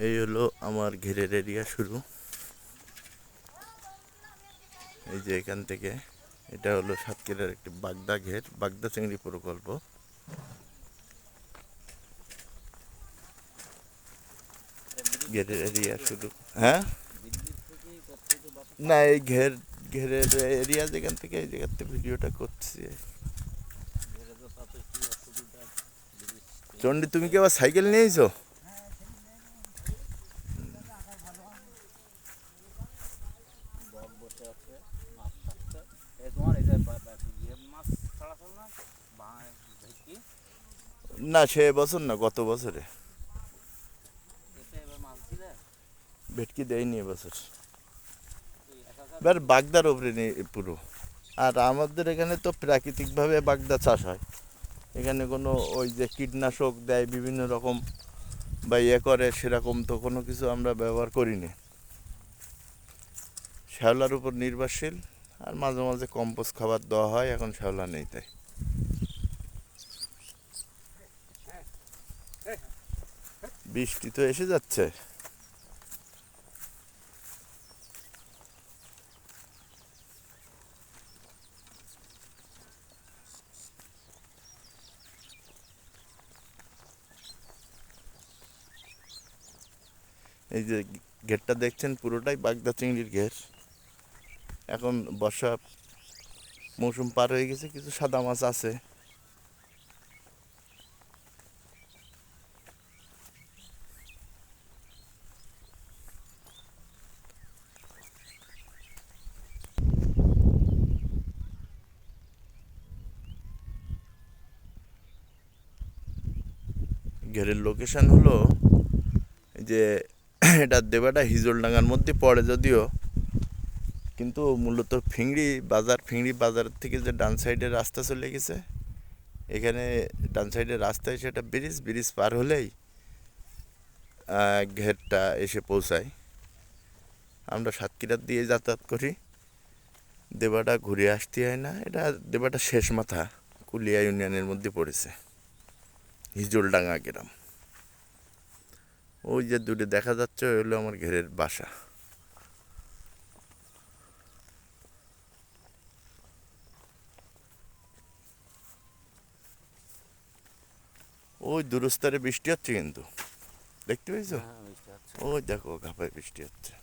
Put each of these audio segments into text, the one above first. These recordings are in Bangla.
এই হলো আমার ঘেরের এরিয়া শুরু। এই যে এখান থেকে এটা হলো সাতক্ষীরার একটি বাগদা ঘের, বাগদা চিংড়ি প্রকল্প। ঘেরের এরিয়া শুরু। হ্যাঁ, না এই ঘেরের এরিয়া যেখান থেকে এই জায়গার থেকে ভিডিওটা করছি। চন্ডী, তুমি কি আবার সাইকেল নিয়েছো? না সে বছর না, গত বছরে ভেটকি দেয়নি এবছর। এবার বাগদার ওপরে নেই পুরো। আর আমাদের এখানে তো প্রাকৃতিকভাবে বাগদা চাষ হয়। এখানে কোনো ওই যে কীটনাশক দেয় বিভিন্ন রকম বা করে, সেরকম তো কোনো কিছু আমরা ব্যবহার করিনি। শ্যাওলার উপর নির্ভরশীল। আর মাঝে মাঝে কম্পোস্ট খাবার দেওয়া হয়, এখন শ্যাওলা নেই তাই। বৃষ্টি তো এসে যাচ্ছে। এই যে ঘেরটা দেখছেন পুরোটাই বাগদা চিংড়ির ঘের। এখন বর্ষা মৌসুম পার হয়ে গেছে, কিছু সাদা মাছ আছে। ঘেরের লোকেশন হলো যে এটা দেবাটা হিজলডাঙ্গার মধ্যে পড়ে যদিও, কিন্তু মূলত ফিংড়ি বাজার থেকে যে ডান সাইডের রাস্তা চলে গেছে, এখানে ডান সাইডের রাস্তায় সেটা ব্রিজ পার হলেই ঘেরটা এসে পৌঁছায়। আমরা সাতক্ষীরার দিয়ে যাতায়াত করি, দেবাটা ঘুরে আসতে হয় না। এটা দেবাটা শেষ মাথা, কুলিয়া ইউনিয়নের মধ্যে পড়েছে, হিজলডাঙ্গা গ্রাম। ওই যে দূরে দেখা যাচ্ছে ওই হলো আমার ঘেরের বাসা। ওই দূরস্তরে বৃষ্টি হচ্ছে কিন্তু, দেখতে পেয়েছো? ওই দেখো ঘাপায় বৃষ্টি হচ্ছে,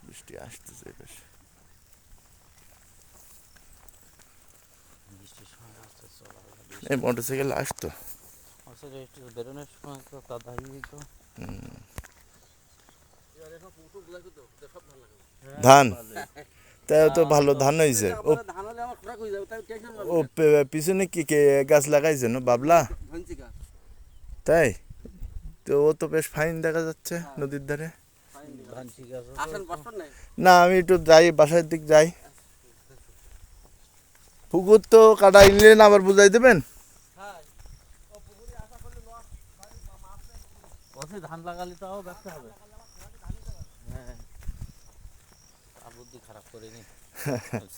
বৃষ্টি আসতেছে বেশ। এই মোটরসাইকেল আসতো। বেরোনোর সময় তো কাদা হয়ে যেত। ধান তাই তো ভালো ধান হয়েছে। ও পিছনে কি গাছ লাগাইছে না বাবলা? তাই তো ও তো বেশ ফাইন দেখা যাচ্ছে নদীর ধারে। না আমি একটু যাই, বাসার দিক যাই। পুকুর তো কাটা নিলেন, আবার বুঝাই দেবেন। ধান লাগালে তাও ব্যবসা হবে। হ্যাঁ, বুদ্ধি খারাপ করিনি।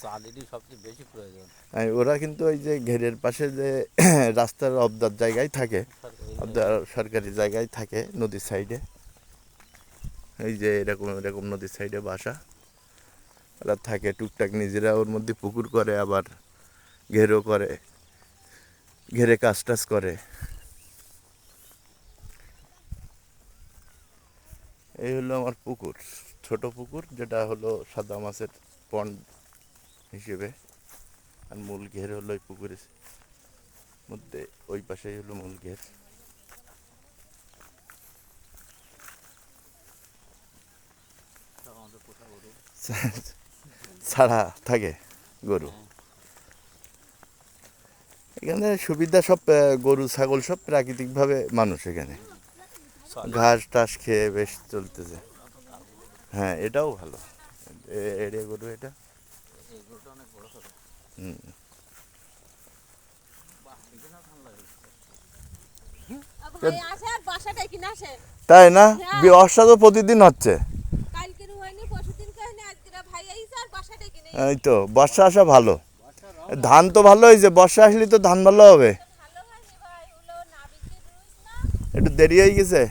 চালেরই সবচেয়ে বেশি প্রয়োজন। ওরা কিন্তু ওই যে ঘেরের পাশে যে রাস্তার অবদার জায়গায় থাকে, সরকারি জায়গায় থাকে নদীর সাইডে। এই যে এরকম এরকম নদীর সাইডে বাসা, ওরা থাকে টুকটাক নিজেরা ওর মধ্যে পুকুর করে, আবার ঘেরও করে, ঘেরে কাজ টাজ করে। এই হলো আমার পুকুর, ছোট পুকুর, যেটা হলো সাদা মাছের পন্ড হিসেবে। আর মূল ঘের হলো ওই পুকুরের মধ্যে, ওই পাশেই হলো মূল ঘের। ছাড়া থাকে গরু। এখানে সুবিধা সব, গরু ছাগল সব প্রাকৃতিকভাবে মানুষ এখানে ঘাস টাস খেয়ে বেশ চলতেছে। হ্যাঁ এটাও ভালো, এড়িয়া গরু এটা। তাই না? বর্ষা তো প্রতিদিন হচ্ছে। এই তো বর্ষা আসা ভালো, ধান তো ভালো হয়েছে, বর্ষা আসলে তো ধান ভালো হবে। একটু দেরি হয়ে গেছে।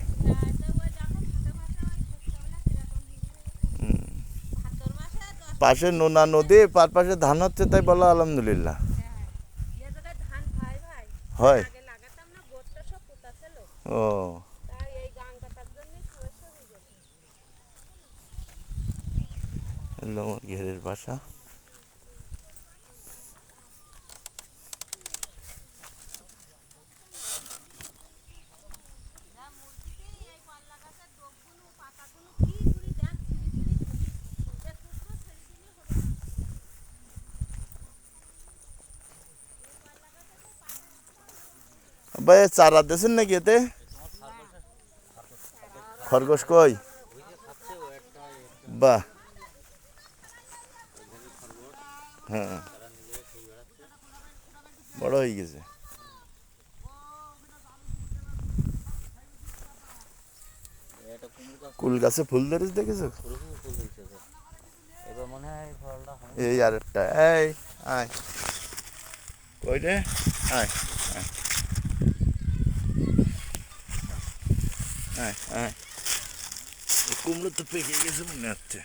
পাশে নোনা নদী পার পাশে ধান হচ্ছে তাই বলো আলহামদুলিল্লাহ। এ জায়গায় ধান হয় ভাই। হয়। আগে লাগাতাম না, গোটটা সব পোতা ছিল। ও তাই এই গান কাটার জন্যই সমস্যা হয়ে গেছে। এলো আমার ঘেরের বাসা। এই কল্লা গাছের ডোবগুলো, পাতাগুলো কি ঘুরি দেখ, ছিঁড়ি ছিঁড়ি ঘুরি। এ টুকরো ছেড়ে দিলে হবে না। ভাই চারা দিয়েছেন নাকি এতে? খরগোশ কই? বাহ, হ্যাঁ বড় হয়ে গেছে। এটা কুমড়ো গাছ কুল গাছে ফুল ধরেছে দেখেছো? প্রচুর ফুল হয়েছে তো। এবার মনে হয় এই ফলটা হবে। এই আরেকটা, এই আয় কই রে, আয় আয় আয় আয়। কুমড়ো তো পেকে গেছে মনে হচ্ছে।